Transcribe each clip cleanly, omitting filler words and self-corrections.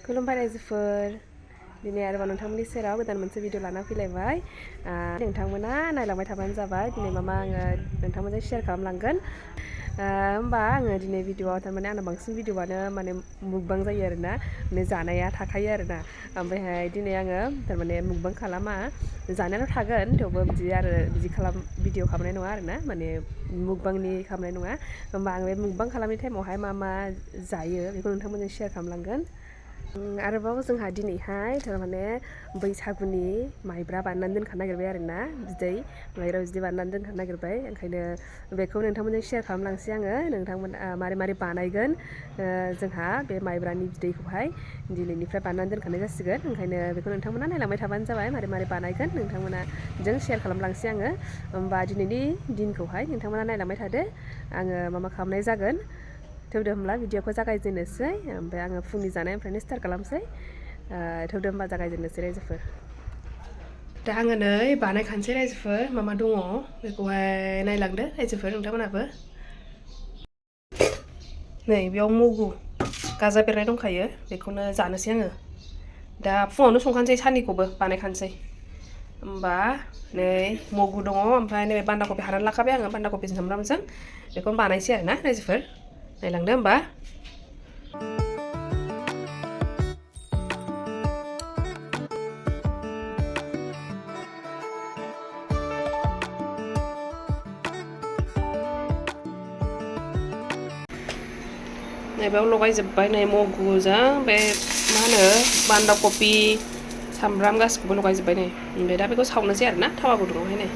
खुलुमबाय रायजोफोर दिनै आरोबाव नोंथांमोननि सेराव गोदान मोनसे भिडिअ लाना फैलायबाय नोंथांमोना नायलांबाय थाबानो जाबाय दिनै मामा आङो नोंथांमोनजों शेयार खालामलांगोन होमबा आङो दिनै भिडिअआव थारमाने आंना बांसिन भिडिअआनो माने मुकबां जायो आरोना माने जानाया थाखायो आरोना ओमफ्रायहाय दिनै आङो थारमाने मुकबां खालामा जानायाथ' थागोन थेवबो बिदि भिडिअ खालामनाय नङा आरोना माने मुकबांनि खालामनाय नङा होमबा आं बे मुकबां खालामनाय टाइमावहाय मा जायो बेखौ नोंथांमोनजों शेयार खालामलांगोन आरोबाव जोंहा दिनैहाय थारमाने बैसागुनि माइब्रा बानायनानै दोनखानो नागिरबाय आरोना बिदै माइब्रा बिदै बानायनानै दोनखानो नागिरबाय ओंखायनो बेखौ नोंथांमोनजों शेयार खालामलांसै आङो नोंथांमोन मारै बानायगोन जोंहा बे माइब्रानि बिदैखौहाय दिनैनिफ्राय बानायनानै दोनखानाय जासिगोन ओंखायनो बेखौ नोंथांमोना नायलांबाय थाबानो जाबाय मारै बानायगोन नोंथांमोना जों शेयार खालामलांसै आङो होमबा दिनैनि दिनखौहाय नोंथांमोना नायलांबाय थादो आङो मा खालामनाय जागोन थौदो होमब्ला भिडिअखौ जागायजेननोसै ओमफ्राय आङो फुंनि जानायनिफ्रायनो स्टार्ट खालामसै थौदो होमबा जागायजेननोसै रायजोफोर दा आङो नै बानायखानोसै रायजोफोर मा दङ बेखौहाय नायलांदो रायजोफोर नोंथांमोनाबो नै बेयाव मुगु गाजा बेरनाय दंखायो बेखौनो जानोसै आङो दा फुङावनो संखानोसै साननिखौबो बानायखानोसै होमबा नै मुगु दङ ओमफ्राय नैबे बान्दा कबि हानानै लाखाबाय आङो बान्दा कबिजों सामब्रामजों बेखौनो बानायसै आरोना रायजोफोर नायलांदो होमबा बेयाव लगायजोब्बाय नै मुगुजों बे मा होनो बान्दा कबि सामब्राम गासिखौबो लगायजोब्बाय नै ओमफ्राय दा बेखौ सावनोसै आरोना थावा गुदुङावहाय नै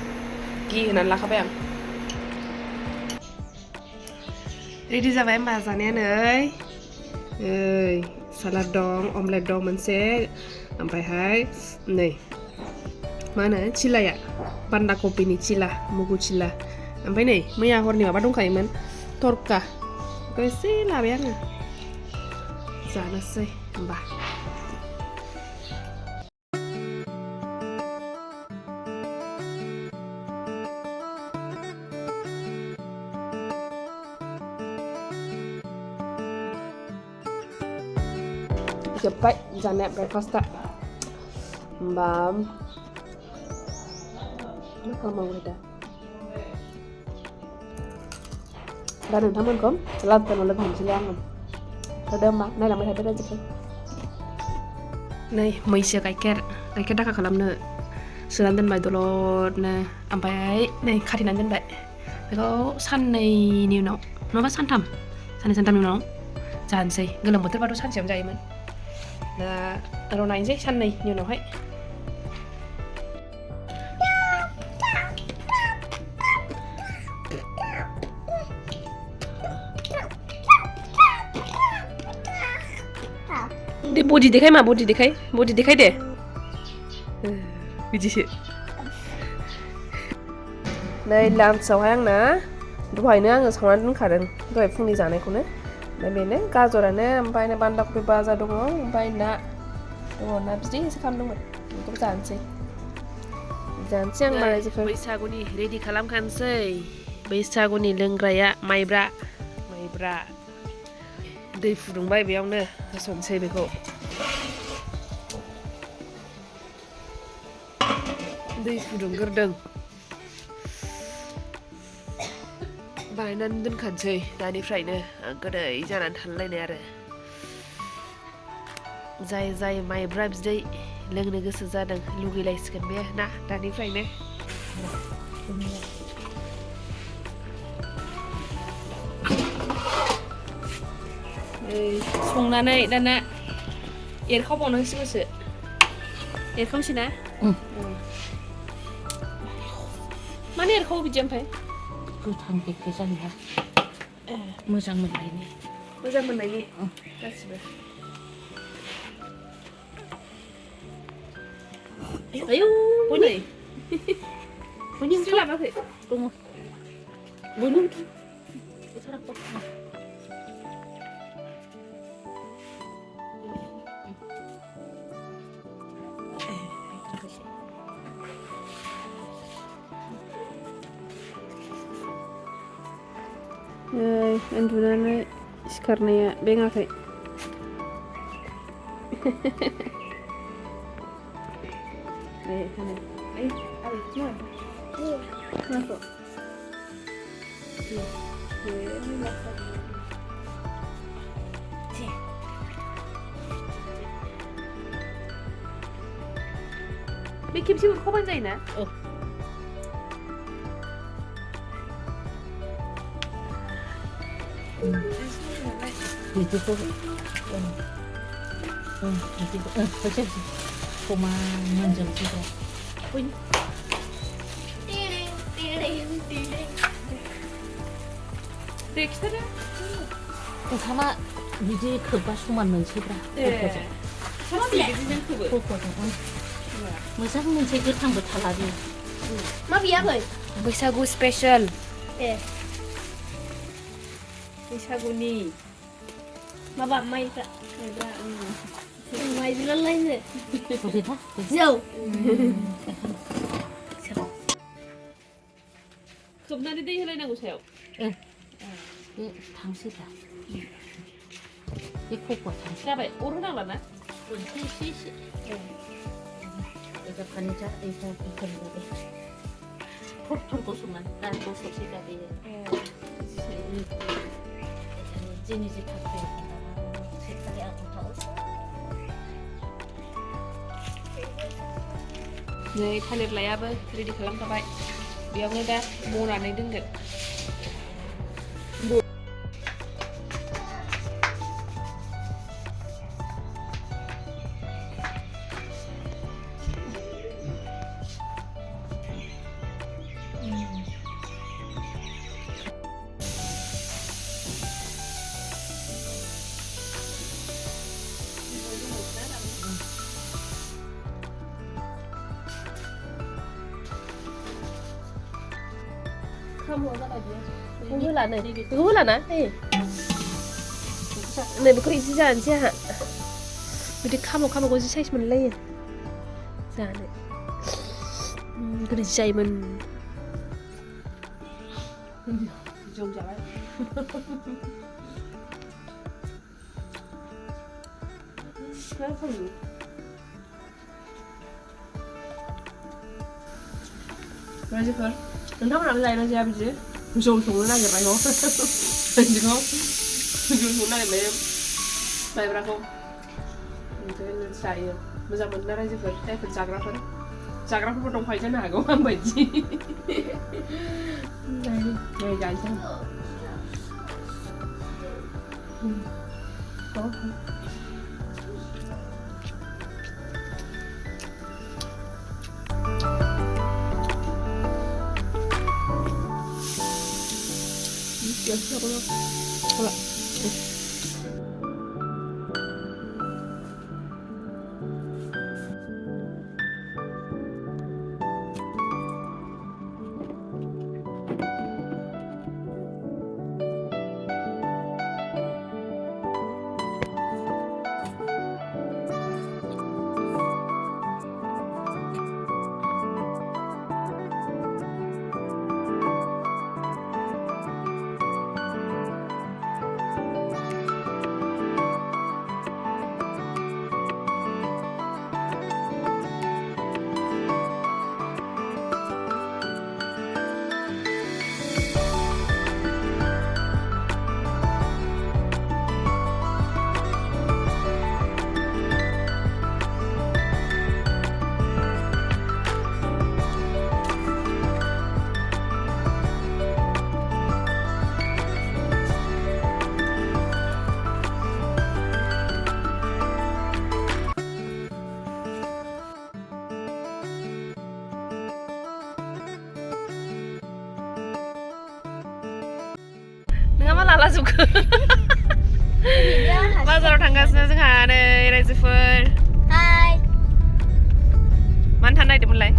घि होनानै लाखाबाय आं रेडि जाबाय होमबा जानाया नै सालाद दं अमलेट दं मोनसे ओमफ्रायहाय नै मा होनो चिलाया बान्दा कबिनि चिला मुगु चिला ओमफ्राय नै मैया हरनि माबा दंखायोमोन थरखा बेखौ एसे लाबाय आङो जानोसै होमबा जोब्बाय जानाया ब्रेकफास्टआ होमबा मा खालामनांगौ दा नोंथांमोनखौ लास्ट टाइमाव लोगो मोनसैलाय आङो थादो होमबा नायलांबाय थादो रायजोफोर नै मैसो गाइखेर दाखा खालामनो सोनानै दोनबाय दलदनो ओमफ्राय नै खाथेनानै दोनबाय बेखौ साननैनि उनाव नङाबा साननै सानथामनि उनाव जानोसै गोलोम बोथोरबाथ' सानसेयावनो जायोमोन दा र' नायनोसै साननैनि उनावहाय दे बडि देखाय मा बडि देखाय दे बिदिसो नै लान्चआवहाय आंना दहायनो आङो संनानै दोनखादों दहाय फुंनि जानायखौनो ओमफ्राय बेनो गाजरानो ओमफ्राय बान्दा कबि भाजा दङ ओमफ्राय ना बिदै एसे खालामदोंमोन बेखौ जानोसै आं रायजोफोर बैसागुनि रेडि खालामखानोसै बैसागुनि लोंग्राया माइब्रा दै फुदुंबाय बेयावनो होसनसै बेखौ दै फुदुंग्रोदों बानायनानै दोनखानोसै दानिफ्रायनो गोदै जानानै थालायनाय आरो जाय माइब्रा बिदै लोंनो गोसो जादों लुगैलायसिगोन बे ना दानिफ्रायनो संनानै दाना एरखावबावनांसिगौसो एरखावसै ना मानो एरखावो बिदि ओमफ्राय गोथां बेखे जानाया मोजां मोननायनि गासिबो आयौ बनै लाबाखै दङ उन्दुनानै सिखारनाया बेङाखै बे खेबसे उरख'बानो जायोना? बिदिखौ बिदिखौ खोथियासो समा मोनजोबसिगौ दे खिथादो ओंखामा बिदि खोबबा समान मोनसैब्रा खफ'जों मोजां मोनसे गोथांबो थाला बेयो मा बियाखै बैसागु स्पेशल ए बैसागुनि माबा माइब्रा माइब्रा लायनो बबेबा जौ खोबनानै दै होलायनांगौ सायाव बे थांसैब्रा बे खफ'आ थांसै जाबाय अर होनांला ना एसे Depan cak itu bukan lagi. Tur kosuman dan kosok sih tadi. Jenis kafe. Sekali aku tahu. नै थालिर लायाबो रेडि खालामखाबाय बेयावनो दा बनानै दोनगोन kamu apa dia? Betul lah nih, betul lah nah. Nih betul isi jangan sih ha. Jadi kamu gue sih size menelayan. Jangan. Gue sih men. Jom jalan. Kenapa lu? Raja Far. नोंथांमोना लायना जाया बिदि जौ संनो नागिरनायखौ बिदिखौ जौ संनो नागिरनाय माइब्राखौ ओंखायनो जायो मोजां मोनो रायजोफोर जायफोर जाग्राफोरबो दंखायो जानो हागौ आं बायदि नै जायसै Hola. नोंहा मा लालाजोबखो बाजाराव थांगासिनो जोंहा नै रायजोफोर Hai मानो थानो नागिरदोंमोनलाय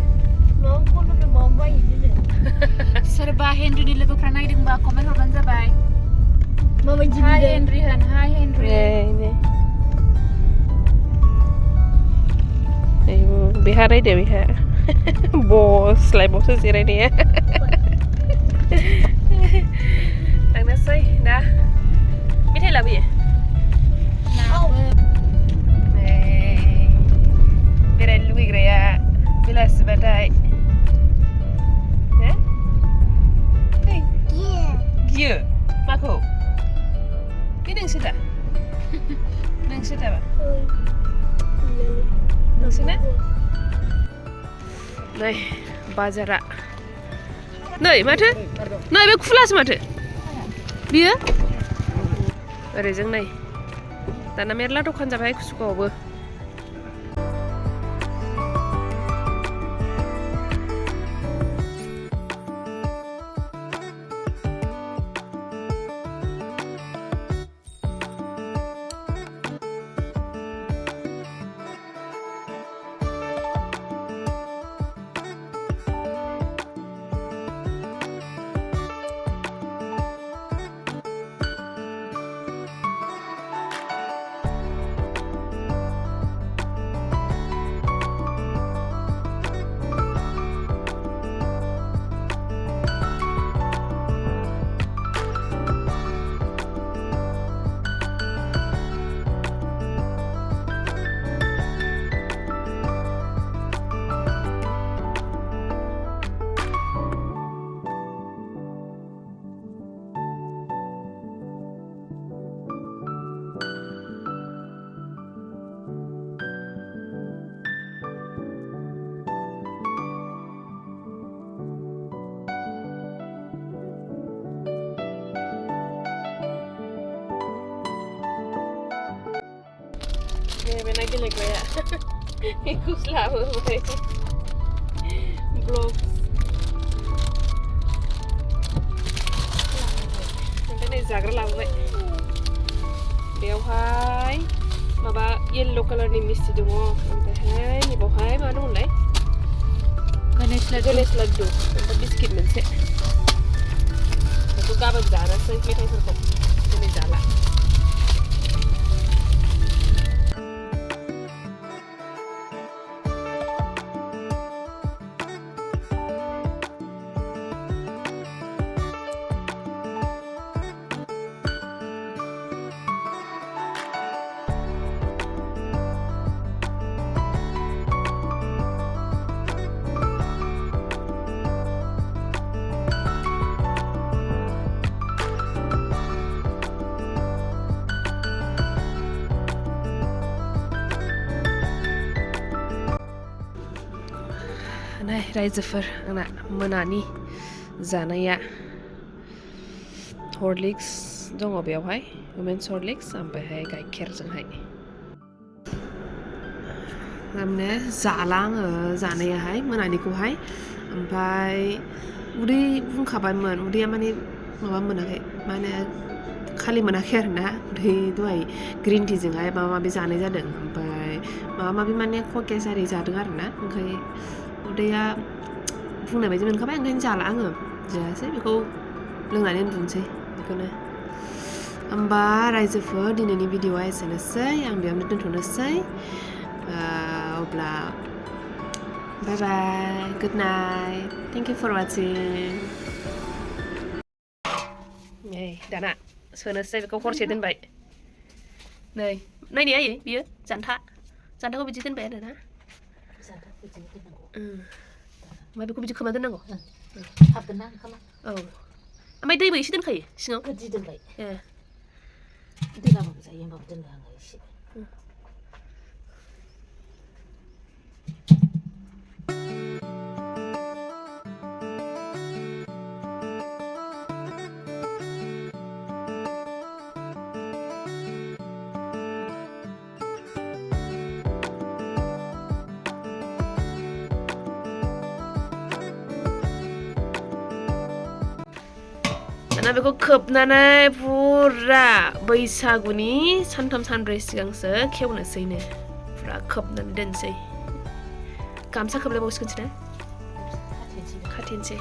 mau kono mau bayi dulu Serba Henry लोगोफ्रा नायदोंबा कमेन्ट हरबानो जाबाय माबायदि Hi Henry होन Hi Henry बेहा नायदो बेहा बस लाइफआवसो जिरायनाया थांनोसै दा मेथाइ लाबोयो nangsi dah? Nangsi dah ba? Oi. Nangsi na? Nay, bazara. Nay, माथो? Nay, बे खुलासो माथो? बियो? ओरैजों नै दाना मेरला दखान जाबाय कुसुगावआवबो Bena gelegaya. Ikut selama mereka. Vlog. Bena zagar lawa. Beawhai, maba yellow color ni misti dungo. Beawhai, ni beawhai mana mulai? Ganesh laddu. Bena biscuit mense. Aku kabel jana, so ini kita serta. Ini jala. Nah, रायजोफोर आंना मोनानि जानाया Horlicks दङ बेयावहाय women's Horlicks ओमफ्रायहाय गाइखेरजोंहाय थारमाने जाला आङो जानायाहाय मोनानिखौहाय ओमफ्राय उदै बुंखाबायमोन उदैया माने माबा मोनाखै मा होनो खालि मोनाखै आरोना उदै दहाय ग्रिन टिजोंहाय माबा माबि जानाय जादों ओमफ्राय माबा माबि माने ककेस आरि जादों आरोना ओमफ्राय उदैया बुंनाय बायदि मोनखाबाय ओंखायनो जाला आङो जायासै बेखौ लोंनानै उन्दुनोसै बेखौनो होमबा रायजोफोर दिनैनि भिडिअआ एसेनोसै आं बेयावनो दोनथ'नोसै अब्ला bye bye good night thank you for watching नै दाना सोनोसै बेखौ हरसे दोनबाय नै नायनि आयै बियो जानथाखौ बिदि दोनबाय आरोना ओमफ्राय बेखौ बिदि खोबना दोननांगौ हाबगोन ना ओंखामा औ ओमफ्राय दैबो एसे दोनखायो सिङाव गोदि दोनबाय ए दोनाबाबो जायो होमबाबो दोननो आङो एसे दाना बेखौ खोबनानै पुरा बैसागुनि सानथाम सानब्रै सिगांसो खेवनोसैनो पुरा खोबनानै दोनसै गामसा खोबलायबावसिगोनसै ना खाथेनोसै